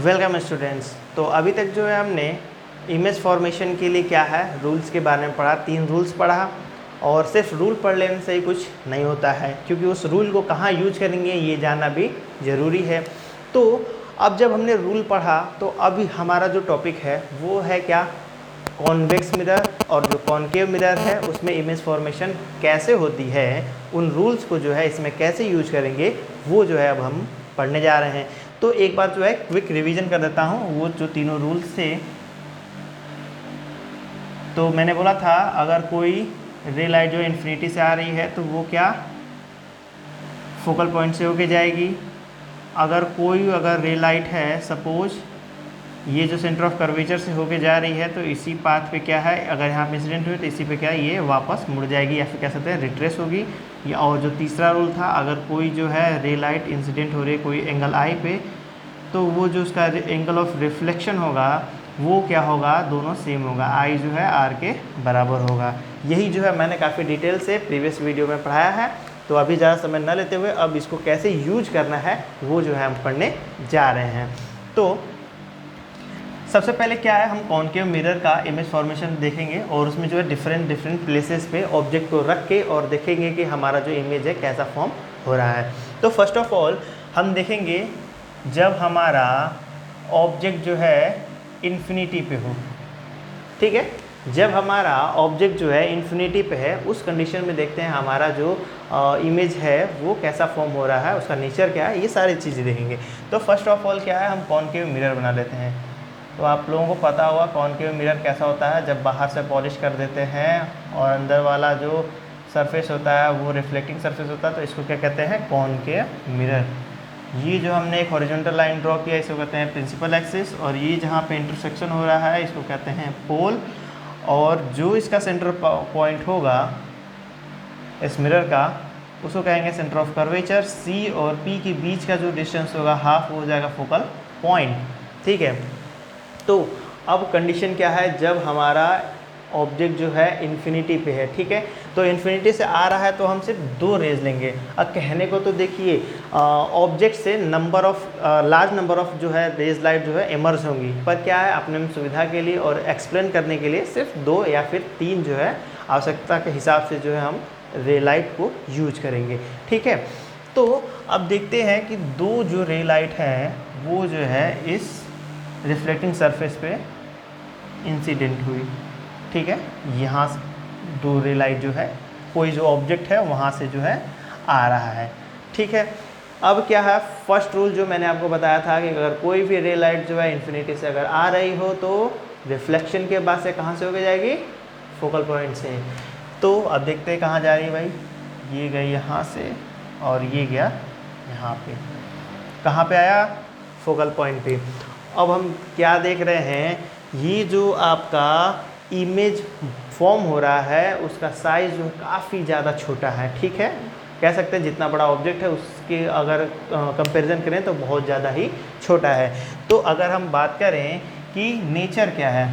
Welcome students. तो अभी तक जो है हमने इमेज फॉर्मेशन के लिए क्या है रूल्स के बारे में पढ़ा, 3 रूल्स पढ़ा। और सिर्फ रूल पढ़ लेने से ही कुछ नहीं होता है, क्योंकि उस रूल को कहाँ यूज करेंगे ये जानना भी ज़रूरी है। तो अब जब हमने रूल पढ़ा तो अभी हमारा जो टॉपिक है वो है क्या, कॉन्वेक्स मिरर और जो कॉनकेव मिरर है उसमें इमेज फॉर्मेशन कैसे होती है, उन रूल्स को जो है इसमें कैसे यूज करेंगे वो जो है अब हम पढ़ने जा रहे हैं। तो एक बार जो है क्विक रिवीजन कर देता हूँ वो जो तीनों रूल्स थे। तो मैंने बोला था अगर कोई रे लाइट जो इन्फिनिटी से आ रही है तो वो क्या फोकल पॉइंट से होके जाएगी। अगर रे लाइट है सपोज ये जो सेंटर ऑफ कर्वेचर से होके जा रही है तो इसी पाथ पे क्या है, अगर यहाँ पे इंसिडेंट हुई तो इसी पे क्या है ये वापस मुड़ जाएगी या फिर कह सकते हैं रिट्रेस होगी। या और जो तीसरा रूल था, अगर कोई जो है रे लाइट इंसिडेंट हो रही है कोई एंगल आई पे तो वो जो उसका एंगल ऑफ रिफ्लेक्शन होगा वो क्या होगा, दोनों सेम होगा, आई जो है आर के बराबर होगा। यही जो है मैंने काफ़ी डिटेल से प्रीवियस वीडियो में पढ़ाया है। तो अभी ज़्यादा समय न लेते हुए अब इसको कैसे यूज करना है वो जो है हम पढ़ने जा रहे हैं। तो सबसे पहले क्या है, हम कॉनकेव मिरर का इमेज फॉर्मेशन देखेंगे और उसमें जो है डिफरेंट प्लेसेस पे ऑब्जेक्ट को रख के और देखेंगे कि हमारा जो इमेज है कैसा फॉर्म हो रहा है। तो फर्स्ट ऑफ ऑल हम देखेंगे जब हमारा ऑब्जेक्ट जो है इन्फिनिटी पे हो, ठीक है, जब हमारा ऑब्जेक्ट जो है इन्फिनिटी पे है उस कंडीशन में देखते हैं हमारा जो इमेज है वो कैसा फॉर्म हो रहा है, उसका नेचर क्या है, ये सारी चीज़ें देखेंगे। तो फर्स्ट ऑफ ऑल क्या है, हम कॉनकेव मिरर बना लेते हैं। तो आप लोगों को पता होगा कॉनकेव मिरर कैसा होता है, जब बाहर से पॉलिश कर देते हैं और अंदर वाला जो सरफेस होता है वो रिफ्लेक्टिंग सरफेस होता है, तो इसको क्या कहते हैं, कॉनकेव मिरर। ये जो हमने एक हॉरिजॉन्टल लाइन ड्रॉ किया इसको कहते हैं प्रिंसिपल एक्सिस, और ये जहाँ पे इंटरसेक्शन हो रहा है इसको कहते हैं पोल, और जो इसका सेंटर पॉइंट होगा इस मिरर का उसको कहेंगे सेंटर ऑफ कर्वेचर। सी और पी के बीच का जो डिस्टेंस होगा हाफ हो जाएगा फोकल पॉइंट, ठीक है। तो अब कंडीशन क्या है, जब हमारा ऑब्जेक्ट जो है इन्फिनिटी पे है, ठीक है, तो इन्फिनिटी से आ रहा है तो हम सिर्फ 2 रेज लेंगे। अब कहने को तो देखिए ऑब्जेक्ट से लार्ज नंबर ऑफ जो है रेज लाइट जो है इमर्ज होंगी, पर क्या है अपने सुविधा के लिए और एक्सप्लेन करने के लिए सिर्फ 2 या फिर 3 जो है आवश्यकता के हिसाब से जो है हम रे लाइट को यूज करेंगे, ठीक है। तो अब देखते हैं कि 2 जो रे लाइट हैं वो जो है इस रिफ्लेक्टिंग सरफेस पे इंसिडेंट हुई, ठीक है। यहाँ 2 रे लाइट जो है कोई जो ऑब्जेक्ट है वहाँ से जो है आ रहा है, ठीक है। अब क्या है, फर्स्ट रूल जो मैंने आपको बताया था कि अगर कोई भी रे लाइट जो है इन्फिनिटी से अगर आ रही हो तो रिफ्लेक्शन के बाद से कहाँ से होके जाएगी, फोकल पॉइंट से। तो अब देखते हैं कहाँ जा रही है भाई, ये गई यहाँ से और ये गया यहाँ पे, कहाँ पे आया, फोकल पॉइंट पे। अब हम क्या देख रहे हैं, ये जो आपका इमेज फॉर्म हो रहा है उसका साइज़ जो काफ़ी ज़्यादा छोटा है, ठीक है। कह सकते हैं जितना बड़ा ऑब्जेक्ट है उसके अगर कंपैरिजन करें तो बहुत ज़्यादा ही छोटा है। तो अगर हम बात करें कि नेचर क्या है,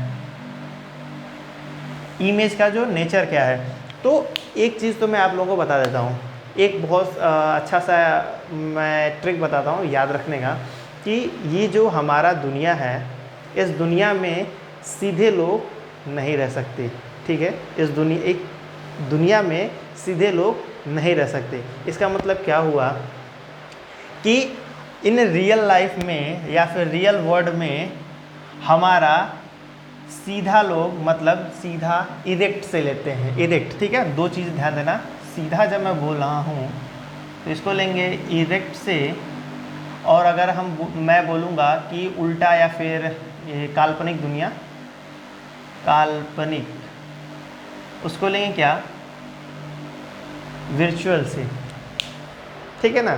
इमेज का जो नेचर क्या है, तो एक चीज़ तो मैं आप लोगों को बता देता हूँ, एक बहुत अच्छा सा मैं ट्रिक बताता हूँ याद रखने का, कि ये जो हमारा दुनिया है इस दुनिया में सीधे लोग नहीं रह सकते, ठीक है। इस दुनिया में सीधे लोग नहीं रह सकते। इसका मतलब क्या हुआ कि इन रियल लाइफ में या फिर रियल वर्ल्ड में हमारा सीधा लोग मतलब सीधा इरेक्ट से लेते हैं, इरेक्ट, ठीक है। 2 चीज़ ध्यान देना, सीधा जब मैं बोल रहा हूँ तो इसको लेंगे इरेक्ट से, और अगर मैं बोलूँगा कि उल्टा या फिर ये काल्पनिक दुनिया, काल्पनिक, उसको लेंगे क्या, विर्चुअल से, ठीक है ना।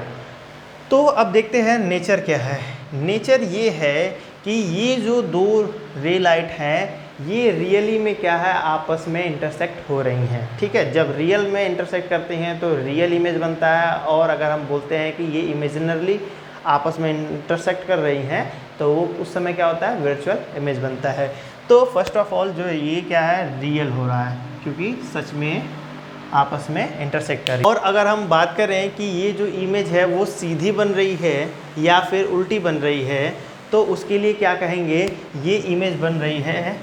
तो अब देखते हैं नेचर क्या है। नेचर ये है कि ये जो 2 रे लाइट हैं ये रियली में क्या है, आपस में इंटरसेक्ट हो रही हैं, ठीक है। जब रियल में इंटरसेक्ट करते हैं तो रियल इमेज बनता है, और अगर हम बोलते हैं कि ये इमेजिनरली आपस में इंटरसेक्ट कर रही हैं तो वो उस समय क्या होता है, वर्चुअल इमेज बनता है। तो फर्स्ट ऑफ ऑल जो ये क्या है, रियल हो रहा है क्योंकि सच में आपस में इंटरसेक्ट कर रही है। और अगर हम बात करें कि ये जो इमेज है वो सीधी बन रही है या फिर उल्टी बन रही है, तो उसके लिए क्या कहेंगे, ये इमेज बन रही है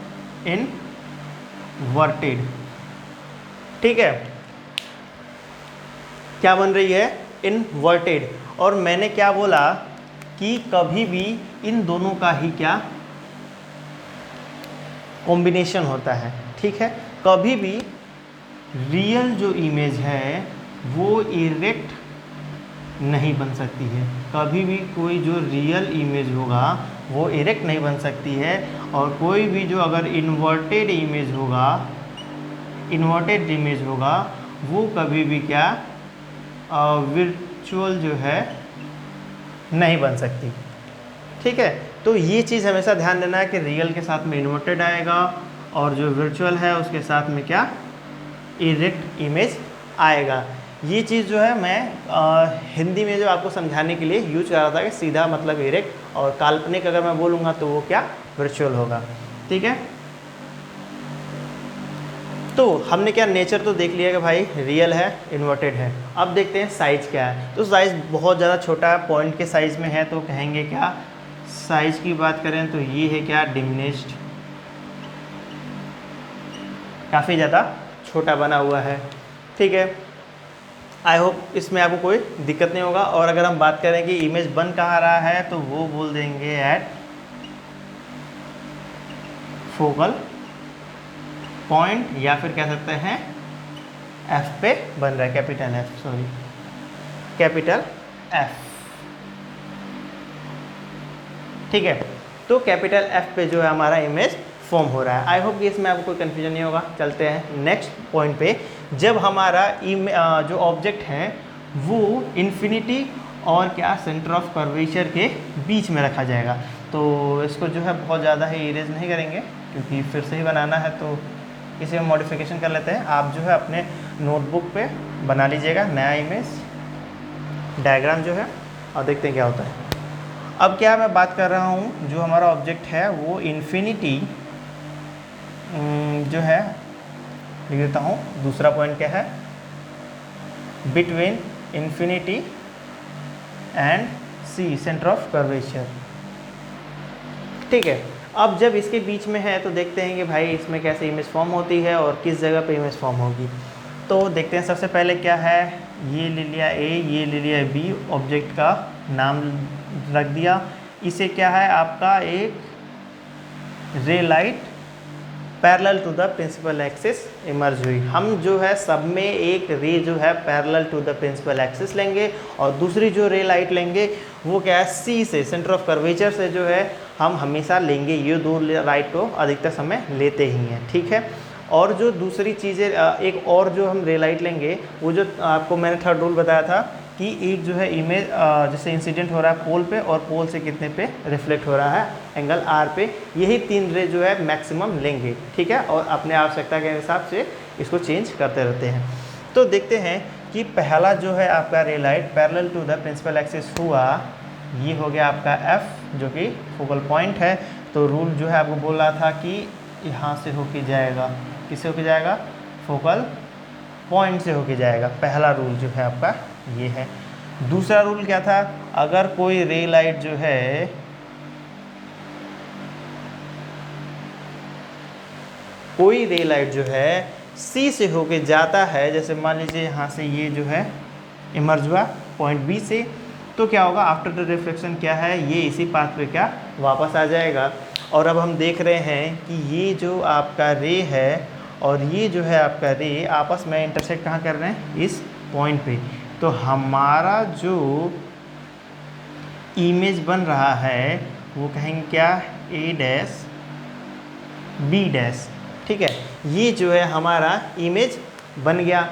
इनवर्टेड। ठीक है, क्या बन रही है, इनवर्टेड। और मैंने क्या बोला कि कभी भी इन दोनों का ही क्या कॉम्बिनेशन होता है। ठीक है, कभी भी रियल जो इमेज है वो इरेक्ट नहीं बन सकती है, कभी भी कोई जो रियल इमेज होगा वो इरेक्ट नहीं बन सकती है। और कोई भी जो अगर इन्वर्टेड इमेज होगा, इन्वर्टेड इमेज होगा, वो कभी भी क्या वर्चुअल जो है नहीं बन सकती। ठीक है, तो ये चीज़ हमेशा ध्यान देना है कि रियल के साथ में इन्वर्टेड आएगा और जो वर्चुअल है उसके साथ में क्या इरेक्ट इमेज आएगा। ये चीज़ जो है मैं हिंदी में जो आपको समझाने के लिए यूज कर रहा था कि सीधा मतलब इरेक्ट, और काल्पनिक अगर मैं बोलूँगा तो वो क्या वर्चुअल होगा। ठीक है, तो हमने क्या नेचर तो देख लिया कि भाई रियल है, इन्वर्टेड है। अब देखते हैं साइज़ क्या है। तो साइज़ बहुत ज़्यादा छोटा है, पॉइंट के साइज़ में है, तो कहेंगे क्या, साइज़ की बात करें तो ये है क्या डिमिनिश्ड, काफ़ी ज़्यादा छोटा बना हुआ है। ठीक है, आई होप इसमें आपको कोई दिक्कत नहीं होगा। और अगर हम बात करें कि इमेज बन कहाँ रहा है तो वो बोल देंगे एट फोकल पॉइंट, या फिर कह सकते हैं एफ पे बन रहा है, capital F, sorry capital F. ठीक है, तो कैपिटल एफ पे जो है हमारा इमेज फॉर्म हो रहा है। आई होप कि इसमें आपको कोई कन्फ्यूजन नहीं होगा। चलते हैं नेक्स्ट पॉइंट पे। जब हमारा जो ऑब्जेक्ट है वो इन्फिनिटी और क्या सेंटर ऑफ कर्वेचर के बीच में रखा जाएगा, तो इसको जो है बहुत ज़्यादा ही इरेज नहीं करेंगे क्योंकि फिर से ही बनाना है, तो इसे हम मॉडिफिकेशन कर लेते हैं। आप जो है अपने नोटबुक पे बना लीजिएगा नया इमेज डायग्राम जो है, और देखते हैं क्या होता है। अब क्या मैं बात कर रहा हूँ, जो हमारा ऑब्जेक्ट है वो इन्फिनिटी जो है, लिख देता हूँ। दूसरा पॉइंट क्या है, between infinity and C centre of curvature. ठीक है, अब जब इसके बीच में है तो देखते हैं कि भाई इसमें कैसे इमेज फॉर्म होती है और किस जगह पे इमेज फॉर्म होगी। तो देखते हैं सबसे पहले क्या है, ये ले लिया ए, ये ले लिया बी, ऑब्जेक्ट का नाम रख दिया। इसे क्या है आपका एक ray light parallel to the principal axis emerge हुई। हम जो है सब में एक रे जो है parallel to the principal axis लेंगे, और दूसरी जो रे लाइट लेंगे वो क्या है सी से, सेंटर ऑफ कर्वेचर से जो है हम हमेशा लेंगे। ये दो लाइट को अधिकतर समय लेते ही हैं। ठीक है, और जो दूसरी चीज़ें एक और जो हम रे लाइट लेंगे, वो जो आपको मैंने थर्ड रूल बताया था कि एक जो है इमेज जैसे इंसिडेंट हो रहा है पोल पे, और पोल से कितने पे रिफ्लेक्ट हो रहा है, एंगल आर पे, यही तीन रे जो है मैक्सिमम लेंगे। ठीक है, और अपने आवश्यकता के हिसाब से इसको चेंज करते रहते हैं। तो देखते हैं कि पहला जो है आपका ray light parallel to the principal axis हुआ, ये हो गया आपका एफ जो कि फोकल पॉइंट है। तो रूल जो है आपको बोल रहा था कि यहाँ से होके जाएगा, किससे होके जाएगा, फोकल पॉइंट से होके जाएगा। पहला रूल जो है आपका ये है। दूसरा रूल क्या था, अगर कोई रे लाइट जो है सी से होके जाता है, जैसे मान लीजिए यहाँ से ये जो है इमर्ज हुआ पॉइंट बी से, तो क्या होगा, आफ्टर द रिफ्लेक्शन क्या है, ये इसी पाथ पे क्या वापस आ जाएगा। और अब हम देख रहे हैं कि ये जो आपका रे है और ये जो है आपका रे आपस में इंटरसेक्ट कहाँ कर रहे हैं, इस पॉइंट पे। तो हमारा जो इमेज बन रहा है वो कहेंगे क्या, ए डैश बी डैश। ठीक है, ये जो है हमारा इमेज बन गया।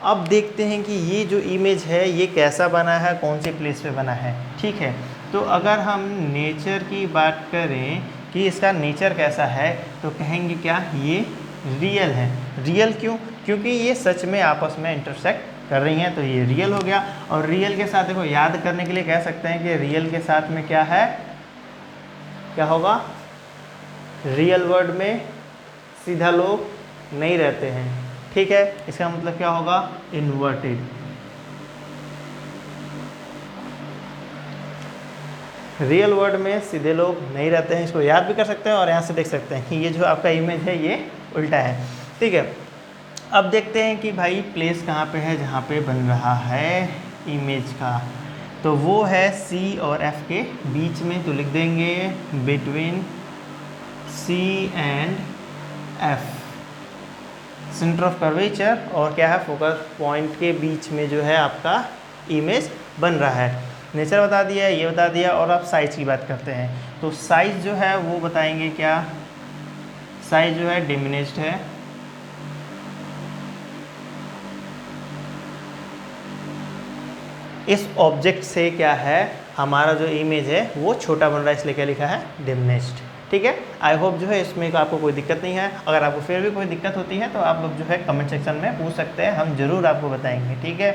अब देखते हैं कि ये जो इमेज है ये कैसा बना है, कौन सी प्लेस पे बना है। ठीक है, तो अगर हम नेचर की बात करें कि इसका नेचर कैसा है, तो कहेंगे क्या, ये रियल है। रियल क्यों, क्योंकि ये सच में आपस में इंटरसेक्ट कर रही हैं, तो ये रियल हो गया। और रियल के साथ देखो याद करने के लिए कह सकते हैं कि रियल के साथ में क्या है, क्या होगा, रियल वर्ल्ड में सीधा लोग नहीं रहते हैं। ठीक है, इसका मतलब क्या होगा, इन्वर्टेड। रियल वर्ल्ड में सीधे लोग नहीं रहते हैं, इसको याद भी कर सकते हैं और यहाँ से देख सकते हैं कि ये जो आपका इमेज है ये उल्टा है। ठीक है, अब देखते हैं कि भाई प्लेस कहाँ पे है जहाँ पे बन रहा है इमेज का, तो वो है सी और एफ के बीच में। तो लिख देंगे between C and F, centre of curvature और क्या है फोकस पॉइंट के बीच में जो है आपका इमेज बन रहा है। नेचर बता दिया, ये बता दिया, और अब साइज़ की बात करते हैं। तो साइज़ जो है वो बताएंगे क्या, साइज़ जो है डिमिनिश्ड है, इस ऑब्जेक्ट से क्या है हमारा जो इमेज है वो छोटा बन रहा है, इसलिए क्या लिखा है डिमिनिश्ड। ठीक है, आई होप जो है इसमें आपको कोई दिक्कत नहीं है। अगर आपको फिर भी कोई दिक्कत होती है तो आप लोग जो है कमेंट सेक्शन में पूछ सकते हैं, हम ज़रूर आपको बताएंगे। ठीक है,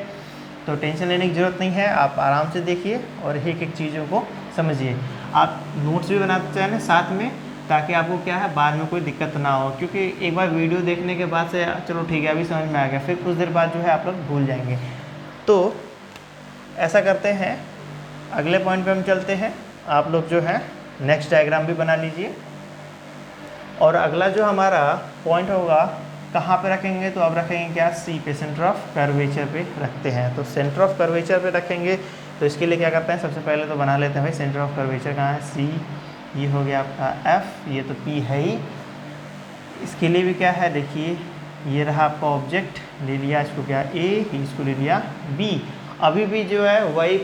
तो टेंशन लेने की ज़रूरत नहीं है, आप आराम से देखिए और एक एक चीज़ों को समझिए। आप नोट्स भी बनाते चाहें साथ में, ताकि आपको क्या है बाद में कोई दिक्कत ना हो, क्योंकि एक बार वीडियो देखने के बाद से चलो ठीक है अभी समझ में आ गया, फिर कुछ देर बाद जो है आप लोग भूल जाएंगे। तो ऐसा करते हैं, अगले पॉइंट पे हम चलते हैं। आप लोग जो है नेक्स्ट डायग्राम भी बना लीजिए, और अगला जो हमारा पॉइंट होगा कहाँ पे रखेंगे, तो अब रखेंगे क्या सी पे, सेंटर ऑफ कर्वेचर पे रखते हैं। तो सेंटर ऑफ कर्वेचर पे रखेंगे, तो इसके लिए क्या करते हैं, सबसे पहले तो बना लेते हैं भाई सेंटर ऑफ कर्वेचर कहाँ है, सी, ये हो गया आपका एफ, ये तो पी है ही। इसके लिए भी क्या है देखिए, ये रहा आपका ऑब्जेक्ट, ले लिया इसको क्या ए, इसको ले लिया बी। अभी भी जो है वही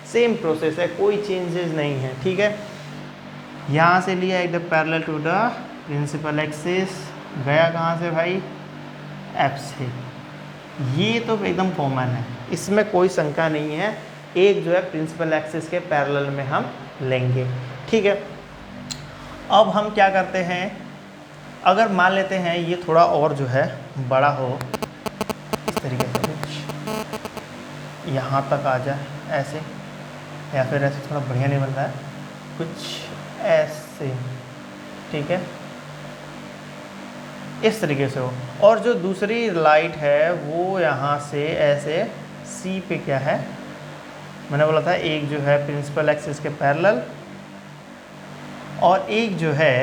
सेम प्रोसेस है, कोई चेंजेस नहीं है। ठीक है, यहाँ से लिया एकदम parallel to the principal axis, गया कहाँ से भाई एफ से। ये तो एकदम कॉमन है, इसमें कोई शंका नहीं है, एक जो है प्रिंसिपल एक्सिस के पैरेलल में हम लेंगे। ठीक है, अब हम क्या करते हैं, अगर मान लेते हैं ये थोड़ा और जो है बड़ा हो, इस तरीके से कुछ यहाँ तक आ जाए ऐसे, या फिर ऐसे थोड़ा बढ़िया नहीं बन रहा है, कुछ ऐसे। ठीक है, इस तरीके से हो, और जो दूसरी लाइट है वो यहाँ से ऐसे सी पे क्या है, मैंने बोला था एक जो है प्रिंसिपल एक्सिस के पैरेलल और एक जो है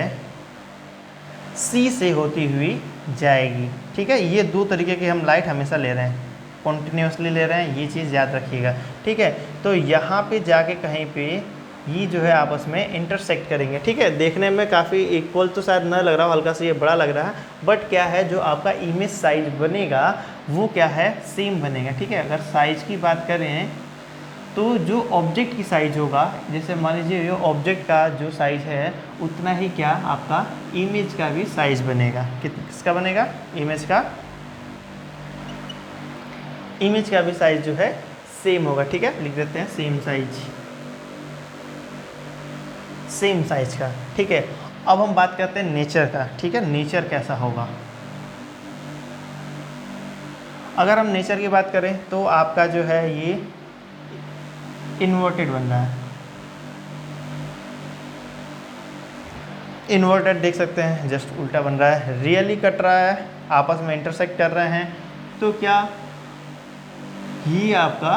सी से होती हुई जाएगी। ठीक है, ये दो तरीके की हम लाइट हमेशा ले रहे हैं, कॉन्टिन्यूसली ले रहे हैं, ये चीज़ याद रखिएगा। ठीक है, तो यहाँ पे जाके कहीं पे ये जो है आपस में इंटरसेक्ट करेंगे। ठीक है, देखने में काफ़ी इक्वल तो शायद न लग रहा हो, हल्का सा ये बड़ा लग रहा है, बट क्या है जो आपका इमेज साइज बनेगा वो क्या है सेम बनेगा। ठीक है, अगर साइज की बात करें तो जो ऑब्जेक्ट की साइज होगा, जैसे मान लीजिए ये ऑब्जेक्ट का जो साइज है उतना ही क्या आपका इमेज का भी साइज बनेगा। किसका बनेगा, इमेज का, इमेज का भी साइज जो है सेम होगा। ठीक है, लिख देते हैं सेम साइज, सेम साइज का। ठीक है, अब हम बात करते हैं नेचर का। ठीक है, नेचर कैसा होगा, अगर हम नेचर की बात करें तो आपका जो है ये इन्वर्टेड बन रहा है, इन्वर्टेड देख सकते हैं, जस्ट उल्टा बन रहा है, रियली कट रहा है, आपस में इंटरसेक्ट कर रहे हैं, तो क्या ये आपका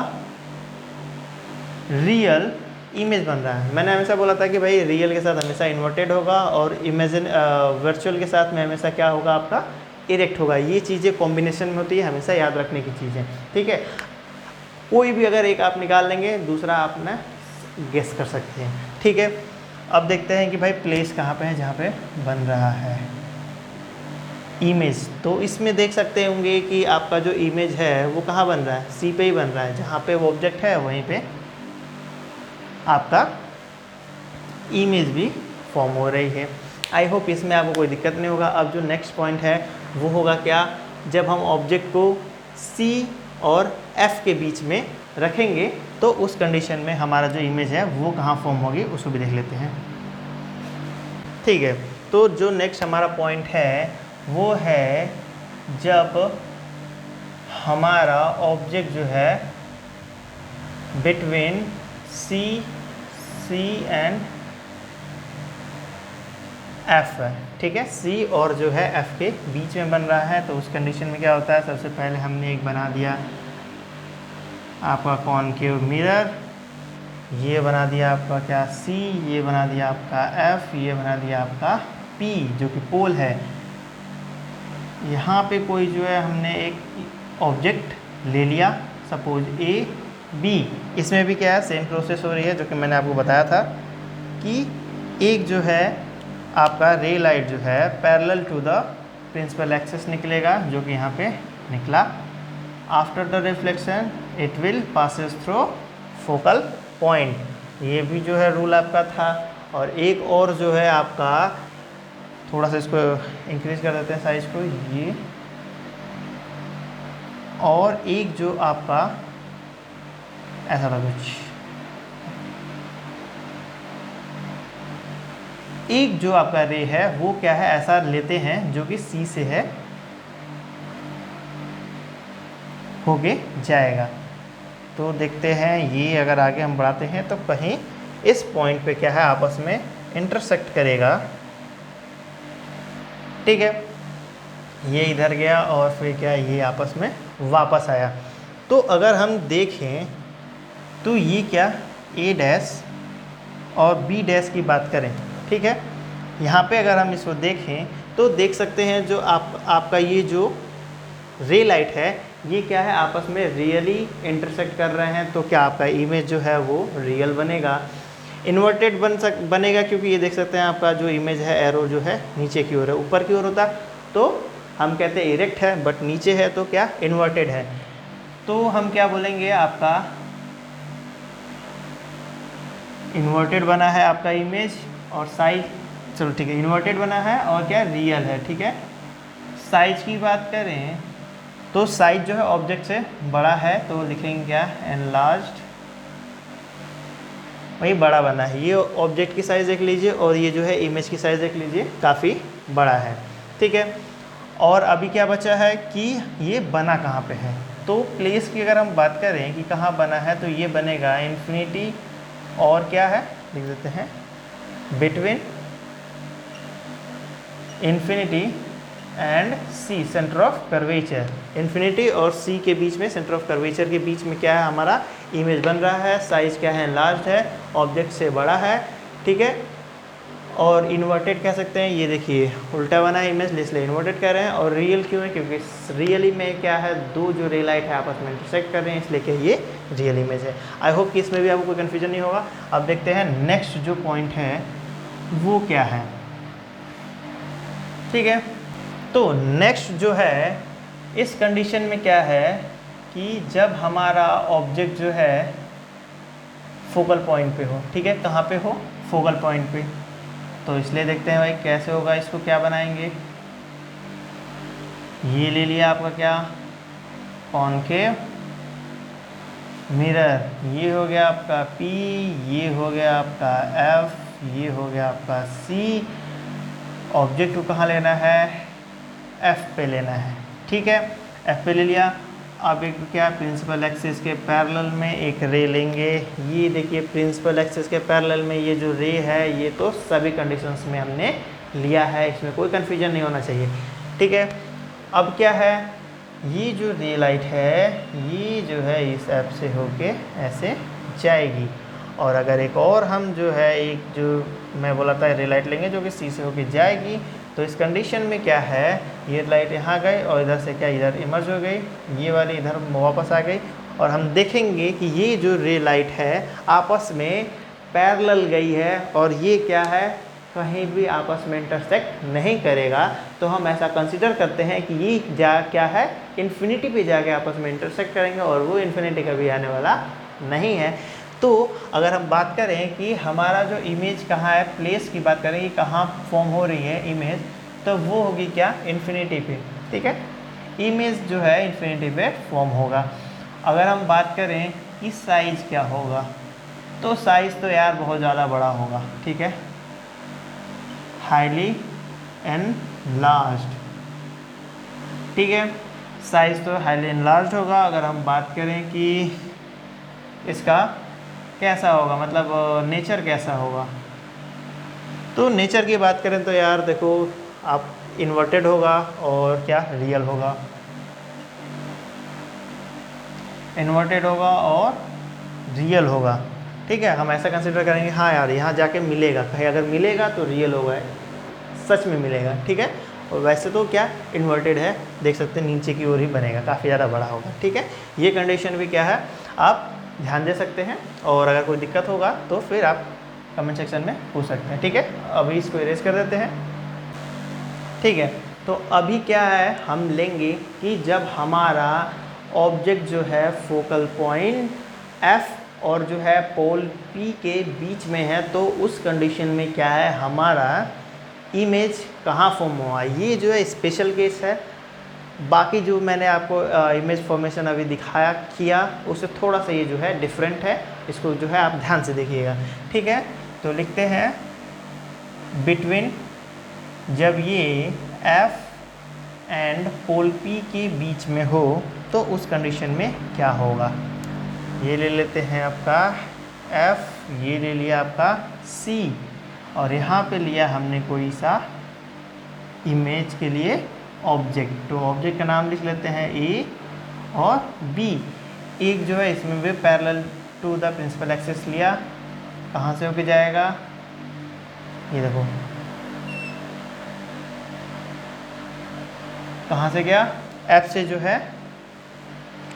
रियल इमेज बन रहा है। मैंने हमेशा बोला था कि भाई रियल के साथ हमेशा इन्वर्टेड होगा और इमेजिन वर्चुअल के साथ में हमेशा क्या होगा आपका इरेक्ट होगा। ये चीज़ें कॉम्बिनेशन में होती है, हमेशा याद रखने की चीज़ें। ठीक है, कोई भी अगर एक आप निकाल लेंगे दूसरा आप ना गेस कर सकते हैं। ठीक है, अब देखते हैं कि भाई प्लेस कहाँ पे है जहाँ पे बन रहा है इमेज। तो इसमें देख सकते होंगे कि आपका जो इमेज है वो कहाँ बन रहा है, सी पे ही बन रहा है, जहाँ पे वो ऑब्जेक्ट है वहीं पे आपका इमेज भी फॉर्म हो रही है। आई होप इसमें आपको कोई दिक्कत नहीं होगा। अब जो नेक्स्ट पॉइंट है वो होगा क्या, जब हम ऑब्जेक्ट को सी और एफ के बीच में रखेंगे तो उस कंडीशन में हमारा जो इमेज है वो कहाँ फॉर्म होगी उसको भी देख लेते हैं। ठीक है, तो जो नेक्स्ट हमारा पॉइंट है वो है जब हमारा ऑब्जेक्ट जो है बिटवीन सी एंड एफ है। ठीक है, सी और जो है एफ के बीच में बन रहा है, तो उस कंडीशन में क्या होता है, सबसे पहले हमने एक बना दिया आपका कॉनकेव मिरर, ये बना दिया आपका क्या सी, ये बना दिया आपका एफ, ये बना दिया आपका पी जो कि पोल है। यहाँ पे कोई जो है हमने एक ऑब्जेक्ट ले लिया, सपोज ए बी, इसमें भी क्या है सेम प्रोसेस हो रही है जो कि मैंने आपको बताया था कि एक जो है आपका रे लाइट जो है parallel to the principal axis निकलेगा जो कि यहाँ पे निकला। After the reflection it will passes through focal point, ये भी जो है रूल आपका था। और एक और जो है आपका, थोड़ा सा इसको इंक्रीज कर देते हैं साइज को, ये और एक जो आपका ऐसा था कुछ, एक जो आपका रे है वो क्या है ऐसा लेते हैं जो कि सी से है होके जाएगा। तो देखते हैं ये अगर आगे हम बढ़ाते हैं तो कहीं इस पॉइंट पे क्या है आपस में इंटरसेक्ट करेगा, ठीक है। ये इधर गया और फिर क्या ये आपस में वापस आया। तो अगर हम देखें तो ये क्या ए डैश और बी डैश की बात करें, ठीक है, यहाँ पे अगर हम इसको देखें तो देख सकते हैं जो आपका ये जो रे लाइट है ये क्या है आपस में रियली इंटरसेक्ट कर रहे हैं। तो क्या आपका इमेज जो है वो रियल बनेगा, इन्वर्टेड बनेगा, क्योंकि ये देख सकते हैं आपका जो इमेज है एरो जो है नीचे की ओर है, ऊपर की ओर होता तो हम कहते हैं इरेक्ट है, बट नीचे है तो क्या इन्वर्टेड है। तो हम क्या बोलेंगे आपका इन्वर्टेड बना है आपका इमेज और साइज, चलो ठीक है इन्वर्टेड बना है और क्या रियल है, ठीक है। साइज की बात करें तो साइज जो है ऑब्जेक्ट से बड़ा है तो लिखेंगे क्या एनलार्ज्ड, वही बड़ा बना है। ये ऑब्जेक्ट की साइज़ देख लीजिए और ये जो है इमेज की साइज़ देख लीजिए काफ़ी बड़ा है, ठीक है। और अभी क्या बचा है कि ये बना कहाँ पे है। तो प्लेस की अगर हम बात करें कि कहाँ बना है तो ये बनेगा इन्फिनिटी और क्या है लिख देते हैं between infinity and C centre of curvature. Infinity और सी के बीच में सेंटर ऑफ कर्वेचर के बीच में क्या है हमारा इमेज बन रहा है। साइज क्या है लार्ज है, ऑब्जेक्ट से बड़ा है, ठीक है। और इन्वर्टेड कह सकते हैं, ये देखिए उल्टा बना है इमेज इसलिए इन्वर्टेड कह रहे हैं। और रियल क्यों है क्योंकि रियली में क्या है दो जो रे लाइट है आपस में इंटरसेक्ट कर रहे हैं इसलिए क्या ये रियल इमेज है। आई होप कि इसमें भी आपको कोई कन्फ्यूजन नहीं होगा। अब देखते हैं नेक्स्ट जो पॉइंट है वो क्या है, ठीक है। तो नेक्स्ट जो है इस कंडीशन में क्या है कि जब हमारा ऑब्जेक्ट जो है फोकल पॉइंट पे हो, ठीक है, कहाँ पे हो फोकल पॉइंट पे। तो इसलिए देखते हैं भाई कैसे होगा, इसको क्या बनाएंगे, ये ले लिया आपका क्या कॉनकेव मिरर, ये हो गया आपका P, ये हो गया आपका F, ये हो गया आपका C। ऑब्जेक्ट को कहाँ लेना है F पे लेना है, ठीक है, F पे ले लिया। अब एक क्या प्रिंसिपल एक्सिस के पैरेलल में एक रे लेंगे। ये देखिए प्रिंसिपल एक्सिस के पैरेलल में ये जो रे है ये तो सभी कंडीशंस में हमने लिया है, इसमें कोई कन्फ्यूजन नहीं होना चाहिए, ठीक है। अब क्या है ये जो रे लाइट है ये जो है इस ऐप से होके ऐसे जाएगी। और अगर एक और हम जो है एक जो मैं बोला था रे लाइट लेंगे जो कि सी से होके जाएगी, तो इस कंडीशन में क्या है ये लाइट यहाँ गई और इधर से क्या इधर इमर्ज हो गई, ये वाली इधर वापस आ गई। और हम देखेंगे कि ये जो रे लाइट है आपस में पैरेलल गई है और ये क्या है कहीं भी आपस में इंटरसेक्ट नहीं करेगा। तो हम ऐसा कंसिडर करते हैं कि ये क्या है इन्फिनिटी पे जाके आपस में इंटरसेक्ट करेंगे और वो इन्फिनिटी कभी आने वाला नहीं है। तो अगर हम बात करें कि हमारा जो इमेज कहाँ है, प्लेस की बात करें कि कहाँ फॉर्म हो रही है इमेज, तो वो होगी क्या इन्फिनिटी पे, ठीक है। इमेज जो है इन्फिनिटी पे फॉर्म होगा। अगर हम बात करें कि साइज़ क्या होगा, तो साइज़ तो यार बहुत ज़्यादा बड़ा होगा, ठीक है, हाईली एनलार्ज्ड, ठीक है, साइज़ तो हाईली एनलार्ज्ड होगा। अगर हम बात करें कि इसका कैसा होगा मतलब नेचर कैसा होगा, तो नेचर की बात करें तो यार देखो आप इन्वर्टेड होगा और क्या रियल होगा, इन्वर्टेड होगा और रियल होगा, ठीक है, हम ऐसा कंसिडर करेंगे हाँ यार यहाँ जाके मिलेगा, कहीं अगर मिलेगा तो रियल होगा, सच में मिलेगा। ठीक है, और वैसे तो क्या इन्वर्टेड है, देख सकते हैं नीचे की ओर ही बनेगा, काफ़ी ज़्यादा बड़ा होगा। ठीक है, ये कंडीशन भी क्या है आप ध्यान दे सकते हैं, और अगर कोई दिक्कत होगा तो फिर आप कमेंट सेक्शन में पूछ सकते हैं। ठीक है, अभी इसको इरेज कर देते हैं। ठीक है, तो अभी क्या है हम लेंगे कि जब हमारा ऑब्जेक्ट जो है फोकल पॉइंट F और जो है पोल P के बीच में है, तो उस कंडीशन में क्या है हमारा इमेज कहाँ फॉर्म हुआ। ये जो है स्पेशल केस है, बाकी जो मैंने आपको इमेज फॉर्मेशन अभी दिखाया किया उससे थोड़ा सा ये जो है डिफरेंट है, इसको जो है आप ध्यान से देखिएगा। ठीक है, तो लिखते हैं बिटवीन, जब ये F एंड पोल P के बीच में हो तो उस कंडीशन में क्या होगा। ये ले लेते हैं आपका F, ये ले लिया आपका C, और यहाँ पे लिया हमने कोई सा इमेज के लिए ऑब्जेक्ट, तो ऑब्जेक्ट का नाम लिख लेते हैं A और B। एक जो है इसमें भी parallel to the principal axis लिया, कहाँ से होके जाएगा, ये देखो कहाँ से गया, F से जो है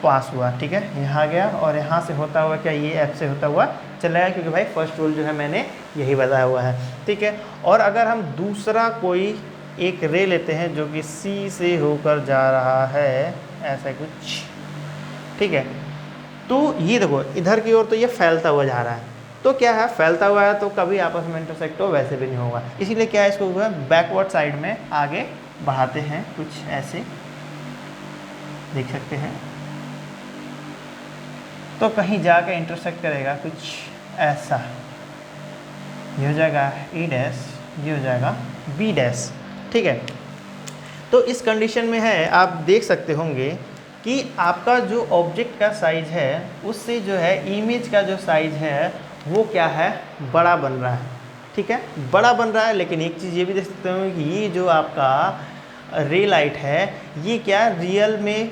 पास हुआ। ठीक है, यहाँ गया और यहाँ से होता हुआ क्या ये F से होता हुआ चला गया, क्योंकि भाई फर्स्ट रूल जो है मैंने यही बताया हुआ है। ठीक है, और अगर हम दूसरा कोई एक रे लेते हैं जो कि C से होकर जा रहा है ऐसा कुछ, ठीक है, तो ये देखो इधर की ओर तो ये फैलता हुआ जा रहा है, तो क्या है फैलता हुआ है तो कभी आपस में इंटरसेक्ट हो वैसे भी नहीं होगा, इसीलिए क्या है इसको बैकवर्ड साइड में आगे बढ़ाते हैं, कुछ ऐसे देख सकते हैं, तो कहीं जाकर इंटरसेक्ट करेगा कुछ ऐसा, ये हो जाएगा E डैश, ये हो जाएगा B डैश। ठीक है, तो इस कंडीशन में है आप देख सकते होंगे कि आपका जो ऑब्जेक्ट का साइज है उससे जो है इमेज का जो साइज है वो क्या है बड़ा बन रहा है। ठीक है, बड़ा बन रहा है, लेकिन एक चीज़ ये भी देख सकते हो कि ये जो आपका रे लाइट है ये क्या रियल में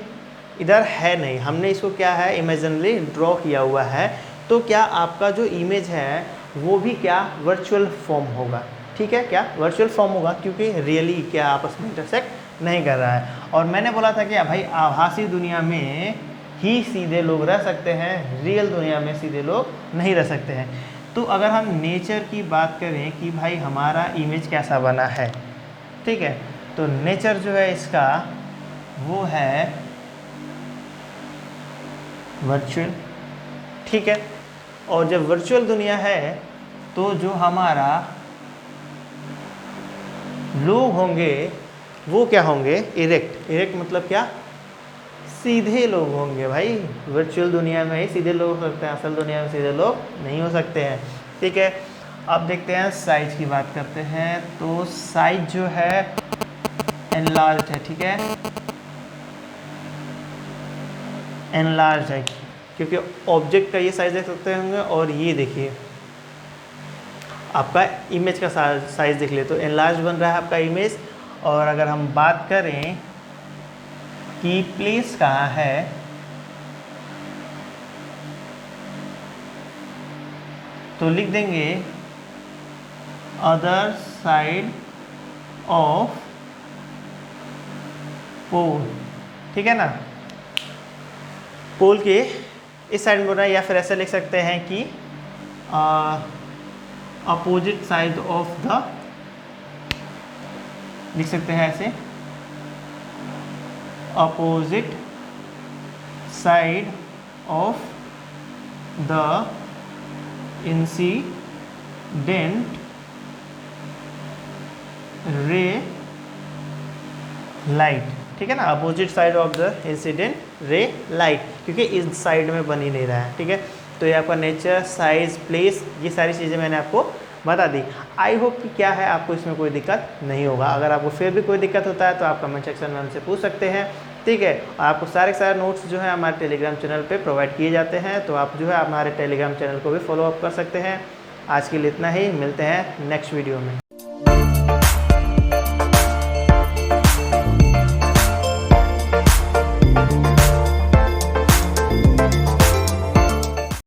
इधर है नहीं, हमने इसको क्या है इमेजिनरी ड्रॉ किया हुआ है, तो क्या आपका जो इमेज है वो भी क्या वर्चुअल फॉर्म होगा। ठीक है, क्या वर्चुअल फॉर्म होगा, क्योंकि रियली क्या आपस में इंटरसेक्ट नहीं कर रहा है। और मैंने बोला था कि भाई आभासी दुनिया में ही सीधे लोग रह सकते हैं, रियल दुनिया में सीधे लोग नहीं रह सकते हैं। तो अगर हम नेचर की बात करें कि भाई हमारा इमेज कैसा बना है, ठीक है, तो नेचर जो है इसका वो है वर्चुअल। ठीक है, और जब वर्चुअल दुनिया है तो जो हमारा लोग होंगे वो क्या होंगे इरेक्ट। इरेक्ट मतलब क्या, सीधे लोग होंगे। भाई वर्चुअल दुनिया में ही सीधे लोग हो सकते हैं, असल दुनिया में सीधे लोग नहीं हो सकते हैं। ठीक है, अब देखते हैं साइज की बात करते हैं, तो साइज जो है एनलार्ज है। ठीक है, एनलार्ज है क्योंकि ऑब्जेक्ट का ये साइज देख सकते होंगे, और ये देखिए आपका इमेज का साइज देख ले तो एनलार्ज बन रहा है आपका इमेज। और अगर हम बात करें कि प्लेस कहाँ है, तो लिख देंगे अदर साइड ऑफ पोल। ठीक है ना, पोल के इस साइड में बोल रहा है, या फिर ऐसे लिख सकते हैं कि अपोजिट साइड ऑफ द, लिख सकते हैं ऐसे opposite side of the incident ray light. ठीक है ना, opposite side of the incident ray light, क्योंकि इस साइड में बन ही नहीं रहा है। ठीक है, तो ये आपका नेचर, साइज, प्लेस, ये सारी चीज़ें मैंने आपको बता दी। आई होप कि क्या है आपको इसमें कोई दिक्कत नहीं होगा। अगर आपको फिर भी कोई दिक्कत होता है तो आप कमेंट सेक्शन में हमसे पूछ सकते हैं। ठीक है, आपको सारे नोट्स जो है हमारे टेलीग्राम चैनल पे प्रोवाइड किए जाते हैं, तो आप जो है हमारे टेलीग्राम चैनल को भी फॉलो अप कर सकते हैं। आज के लिए इतना ही, मिलते हैं नेक्स्ट वीडियो में।